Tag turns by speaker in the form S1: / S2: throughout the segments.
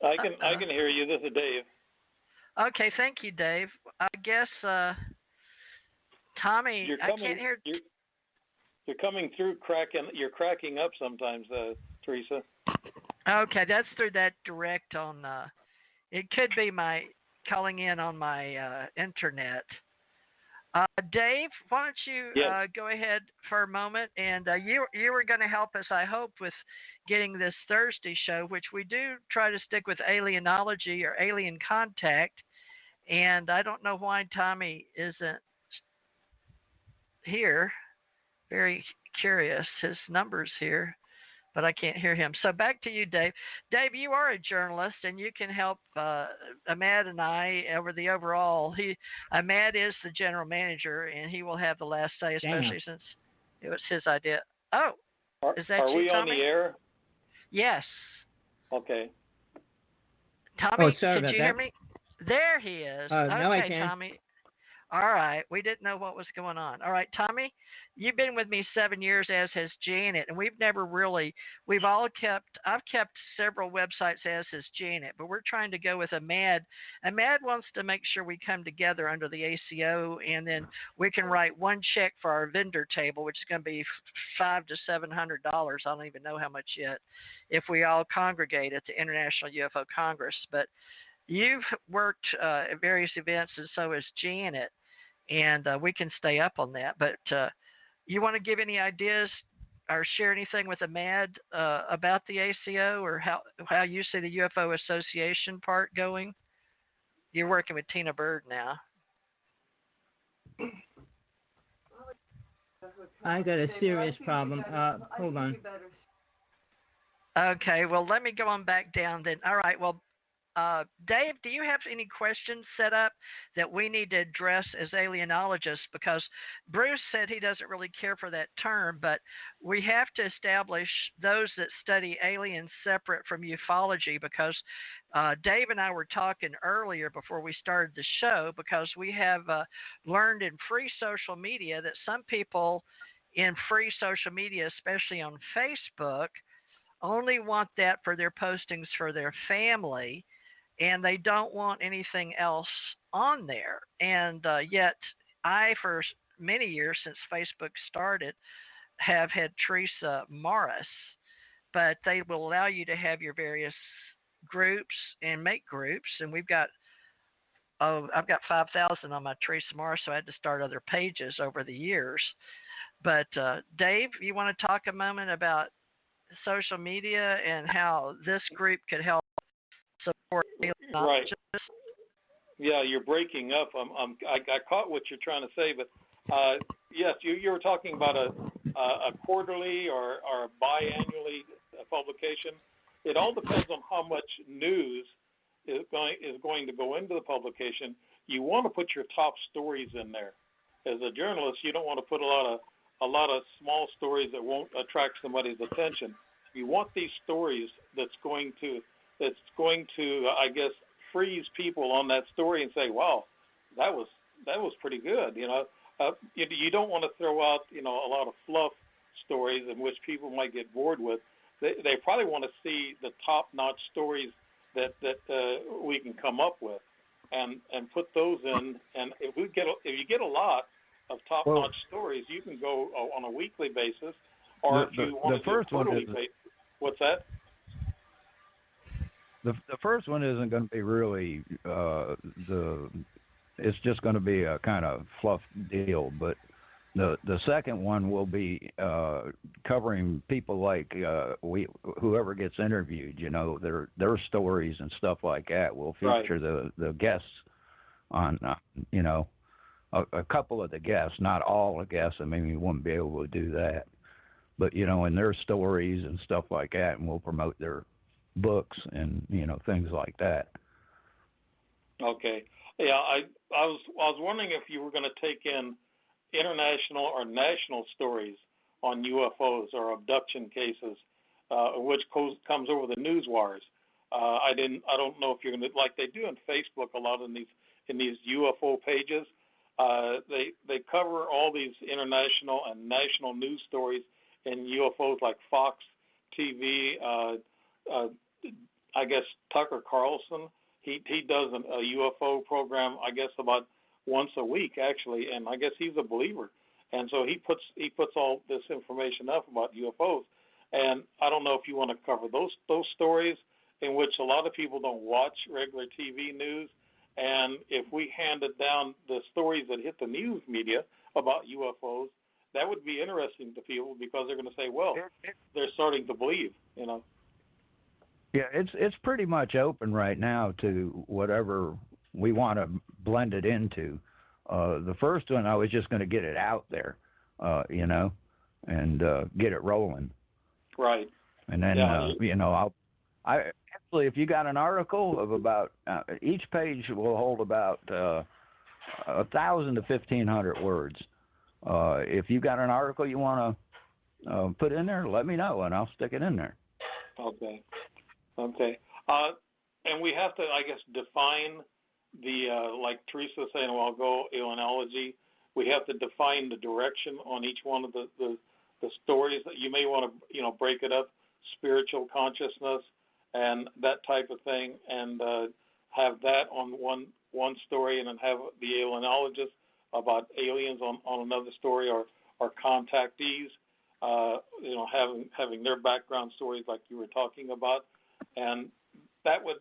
S1: I can hear you. This is Dave.
S2: Okay, thank you, Dave. I guess Tommy,
S1: You're
S2: I can't
S1: coming.
S2: hear.
S1: You're coming through cracking. You're cracking up sometimes, Teresa.
S2: Okay, that's through that direct on. It could be my calling in on my internet. Dave, why don't you
S1: Yes.
S2: go ahead for a moment? And you were going to help us, I hope, with getting this Thursday show, which we do try to stick with alienology or alien contact. And I don't know why Tommy isn't here. Very curious. His number's here, but I can't hear him. So back to you, Dave. Dave, you are a journalist, and you can help Ahmad and I over the overall. Ahmad is the general manager, and he will have the last say, especially since it was his idea. Oh, is that
S1: are
S2: you,
S1: we
S2: Tommy?
S1: on the air?
S2: Yes.
S1: Okay.
S2: Tommy,
S3: sorry
S2: could
S3: about
S2: you hear me? There he is.
S3: Now I
S2: Okay,
S3: can.
S2: Tommy. All right. We didn't know what was going on. All right, Tommy, you've been with me 7 years, as has Janet, and I've kept several websites, as has Janet, but we're trying to go with Ahmad. Ahmad wants to make sure we come together under the ACO, and then we can write one check for our vendor table, which is going to be $500 to $700. I don't even know how much yet, if we all congregate at the International UFO Congress. But you've worked at various events, and so has Janet, and we can stay up on that. But you want to give any ideas or share anything with Ahmad about the ACO or how you see the UFO Association part going? You're working with Tina Bird now.
S3: I got a serious problem. Hold on.
S2: Okay, well, let me go on back down then. All right, well, Dave, do you have any questions set up that we need to address as alienologists? Because Bruce said he doesn't really care for that term, but we have to establish those that study aliens separate from ufology, because Dave and I were talking earlier before we started the show, because we have learned in free social media that some people in free social media, especially on Facebook, only want that for their postings for their family, and they don't want anything else on there. And yet I, for many years since Facebook started, have had Teresa Morris, but they will allow you to have your various groups and make groups. And I've got 5,000 on my Teresa Morris, so I had to start other pages over the years. But Dave, you want to talk a moment about social media and how this group could help support
S1: Right. Yeah, you're breaking up. I caught what you're trying to say, but yes, you were talking about a quarterly or a biannually publication. It all depends on how much news is going to go into the publication. You want to put your top stories in there. As a journalist, you don't want to put a lot of small stories that won't attract somebody's attention. You want these stories that's going to I guess, freeze people on that story and say, wow, that was pretty good. You don't want to throw out a lot of fluff stories in which people might get bored with. They probably want to see the top-notch stories that we can come up with and put those in. And if you get a lot of top-notch stories, you can go on a weekly basis, or if you want to do a quarterly basis. What's that?
S4: The first one isn't going to be really it's just going to be a kind of fluff deal, but the second one will be covering people like whoever gets interviewed, their stories and stuff like that. We'll feature the guests on a couple of the guests, not all the guests. I mean, we wouldn't be able to do that, but and their stories and stuff like that, and we'll promote their books and things like that.
S1: Okay. Yeah, I was wondering if you were going to take in international or national stories on UFOs or abduction cases, which comes over the news wires. I don't know if you're going to, like they do on Facebook a lot in these UFO pages. They cover all these international and national news stories in UFOs, like Fox TV. I guess Tucker Carlson, he does a UFO program, I guess about once a week actually, and I guess he's a believer, and so he puts all this information up about UFOs, and I don't know if you want to cover those stories in which a lot of people don't watch regular TV news, and if we handed down the stories that hit the news media about UFOs, that would be interesting to people because they're going to say, well, they're starting to believe, you know.
S4: Yeah, it's pretty much open right now to whatever we want to blend it into. The first one, I was just going to get it out there, you know, and get it rolling.
S1: Right.
S4: And then, you know, I actually, if you got an article of about each page will hold about 1,000 to 1,500 words. If you got an article you want to put in there, let me know and I'll stick it in there.
S1: Okay. And we have to, I guess, define the like Teresa was saying a while ago, alienology. We have to define the direction on each one of the stories that you may want to, you know, break it up, spiritual consciousness and that type of thing, and have that on one story, and then have the alienologist about aliens on another story, or contactees, you know, having their background stories like you were talking about, and that would,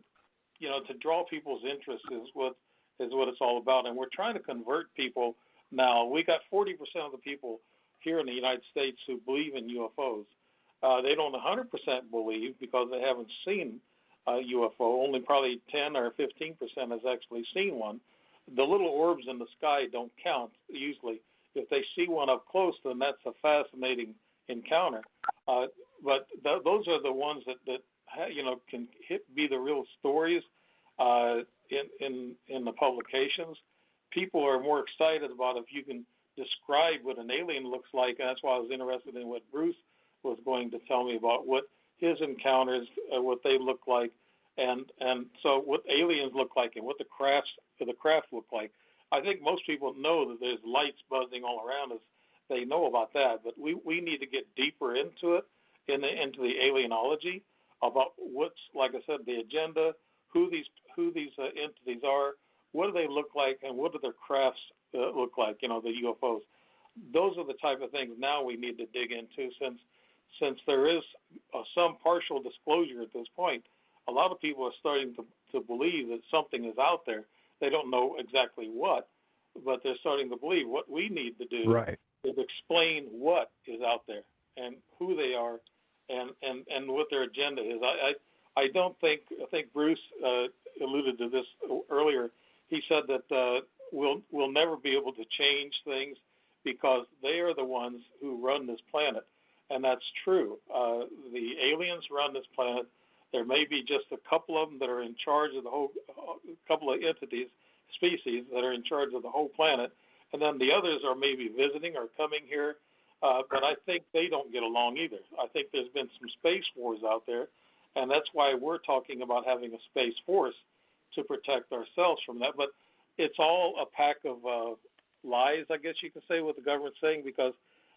S1: you know, to draw people's interest is what it's all about. And we're trying to convert people now. We got 40% of the people here in the United States who believe in UFOs. They don't 100% believe because they haven't seen a UFO. Only probably 10 or 15% has actually seen one. The little orbs in the sky don't count usually. If they see one up close, then that's a fascinating encounter. But those are the ones that you know can be the real stories in the publications. People are more excited about if you can describe what an alien looks like, and that's why I was interested in what Bruce was going to tell me about what his encounters, what they look like, and so what aliens look like and what the craft look like. I think most people know that there's lights buzzing all around us. They know about that, but we need to get deeper into it, into the alienology, about what's, like I said, the agenda, who these entities are, what do they look like, and what do their crafts look like, you know, the UFOs. Those are the type of things now we need to dig into, since there is some partial disclosure at this point. A lot of people are starting to believe that something is out there. They don't know exactly what, but they're starting to believe. What we need to do is explain what is out there and who they are and what their agenda is. I think Bruce alluded to this earlier. He said that we'll never be able to change things because they are the ones who run this planet, and that's true. The aliens run this planet. There may be just a couple of them that are in charge of the whole, couple of entities, species that are in charge of the whole planet, and then the others are maybe visiting or coming here, but I think they don't get along either. I think there's been some space wars out there, and that's why we're talking about having a space force to protect ourselves from that. But it's all a pack of lies, I guess you can say, what the government's saying, because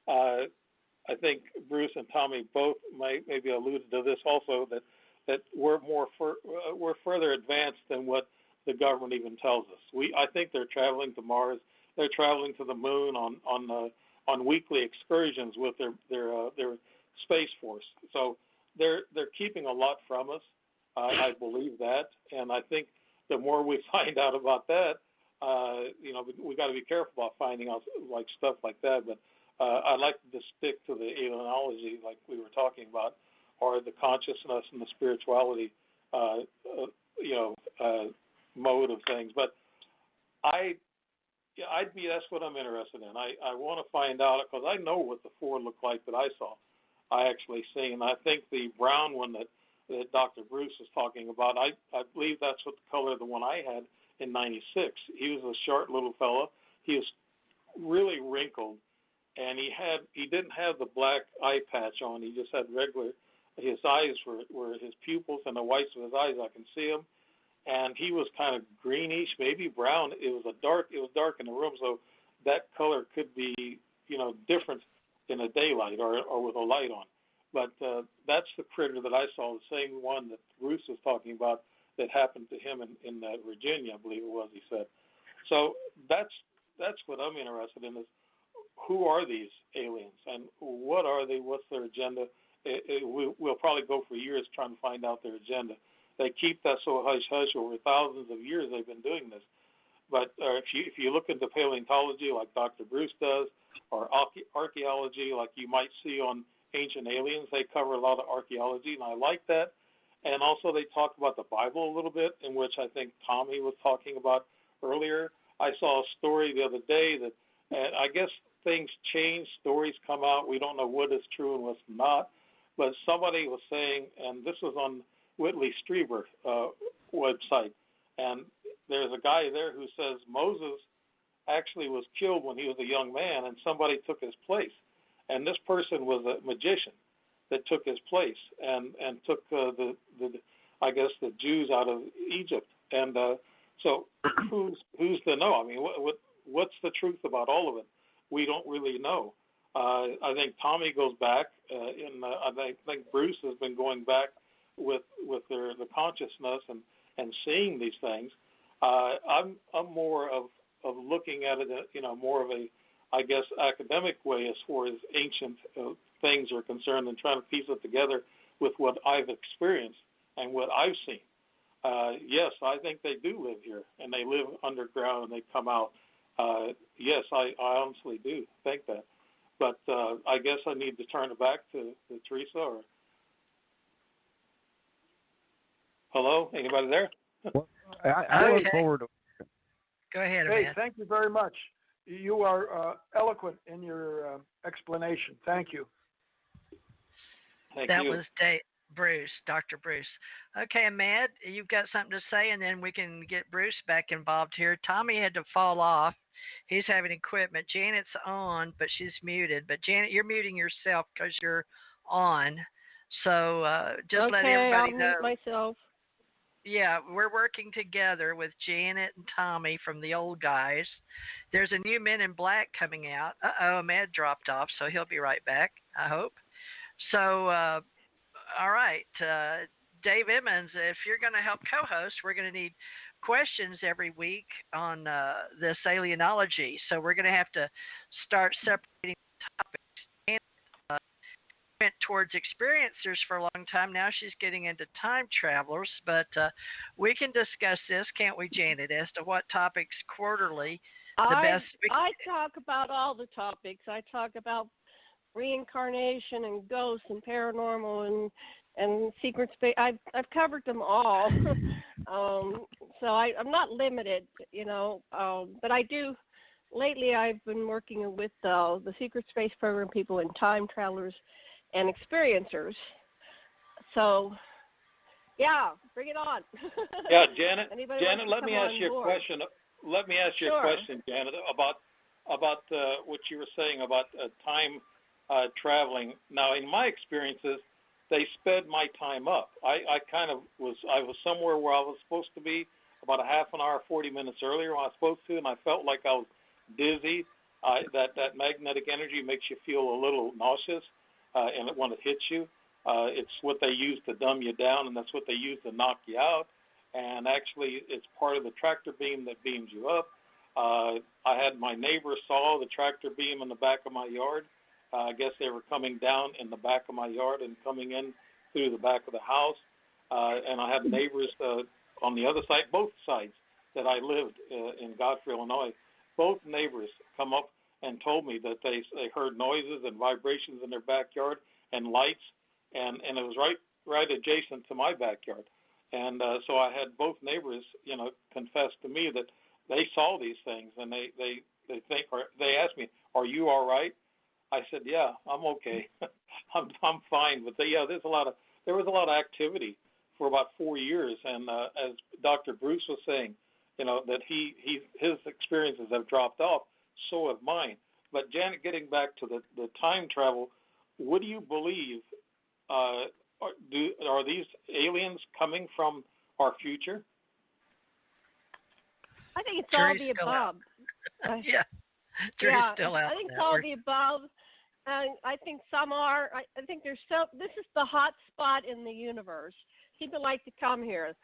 S1: I think Bruce and Tommy both maybe alluded to this also, that we're we're further advanced than what the government even tells us. I think they're traveling to Mars. They're traveling to the moon on weekly excursions with their space force. So they're keeping a lot from us. I believe that, and I think the more we find out about that, you know, we got to be careful about finding out like stuff like that. But I'd like to just stick to the alienology, like we were talking about, or the consciousness and the spirituality, mode of things. But that's what I'm interested in. I want to find out, because I know what the four look like that I saw. I actually seen. I think the brown one that Dr. Bruce was talking about, I believe that's what the color of the one I had in '96. He was a short little fella. He was really wrinkled, and he didn't have the black eye patch on. He just had regular. His eyes were his pupils and the whites of his eyes. I can see them, and he was kind of greenish, maybe brown. It was dark in the room, so that color could be, you know, different in the daylight or with a light on. But that's the critter that I saw, the same one that Bruce was talking about that happened to him in Virginia, I believe it was. He said. So that's what I'm interested in, is who are these aliens and what are they? What's their agenda? We'll probably go for years trying to find out their agenda. They keep that so hush hush. Over thousands of years they've been doing this. But if you look into paleontology like Dr. Bruce does, or archaeology like you might see on Ancient Aliens, they cover a lot of archaeology, and I like that. And also they talk about the Bible a little bit, in which I think Tommy was talking about earlier. I saw a story the other day that, and I guess things change, stories come out, we don't know what is true and what's not, but somebody was saying, and this was on Whitley Strieber website, and there's a guy there who says Moses actually was killed when he was a young man, and somebody took his place. And this person was a magician that took his place and took the I guess the Jews out of Egypt. And so who's to know? I mean, what's the truth about all of it? We don't really know. I think Tommy goes back, I think Bruce has been going back with the consciousness and seeing these things. I'm more of looking at it, more of a, I guess, academic way as far as ancient things are concerned, and trying to piece it together with what I've experienced and what I've seen. Yes, I think they do live here, and they live underground, and they come out. Yes, I honestly do think that. But I guess I need to turn it back to Teresa. Or hello, anybody there?
S4: Well, I look forward to.
S2: Go ahead,
S5: Hey,
S2: Ahmed.
S5: thank you very much. You are eloquent in your explanation. Thank you.
S1: Thank
S2: That
S1: you.
S2: was Bruce, Dr. Bruce. Okay, Ahmed, you've got something to say, and then we can get Bruce back involved here. Tommy had to fall off. He's having equipment. Janet's on, but she's muted. But Janet, you're muting yourself because you're on. So just let everybody know.
S6: I'll mute myself.
S2: Yeah, we're working together with Janet and Tommy from the old guys. There's a new Men in Black coming out. Ahmed dropped off, so he'll be right back, I hope. So, all right, Dave Emmons, if you're going to help co-host, we're going to need questions every week on this alienology. So we're going to have to start separating topics. Went towards experiencers for a long time. Now she's getting into time travelers, but we can discuss this, can't we, Janet, as to what topics quarterly best.
S6: I talk about all the topics. I talk about reincarnation and ghosts and paranormal and secret space. I've covered them all. So I'm not limited, but I do. Lately, I've been working with the secret space program people and time travelers and experiencers. So, yeah, bring it on.
S1: Yeah, Janet, let me ask you a
S6: board?
S1: question. Let me ask you a question, Janet, about what you were saying about time traveling. Now, in my experiences, they sped my time up. I was somewhere where I was supposed to be about a half an hour, 40 minutes earlier when I was supposed to, and I felt like I was dizzy. That magnetic energy makes you feel a little nauseous. And when it hits you, it's what they use to dumb you down, and that's what they use to knock you out. And actually, it's part of the tractor beam that beams you up. I had my neighbor saw the tractor beam in the back of my yard. I guess they were coming down in the back of my yard and coming in through the back of the house. And I had neighbors on the other side, both sides that I lived in Godfrey, Illinois. Both neighbors come up and told me that they heard noises and vibrations in their backyard and lights, and it was right adjacent to my backyard. And so I had both neighbors, confess to me that they saw these things, and they asked me, "Are you all right?" I said, "Yeah, I'm okay. I'm fine." But there was a lot of activity for about 4 years, and as Dr. Bruce was saying, that his experiences have dropped off. So have mine. But Janet, getting back to the time travel, what do you believe? Are these aliens coming from our future?
S6: I think it's
S2: Jury's
S6: all the
S2: still
S6: above.
S2: Yeah, jury's
S6: yeah,
S2: still out.
S6: I think it's all the above. I think some are. I think there's so. This is the hot spot in the universe. People like to come here.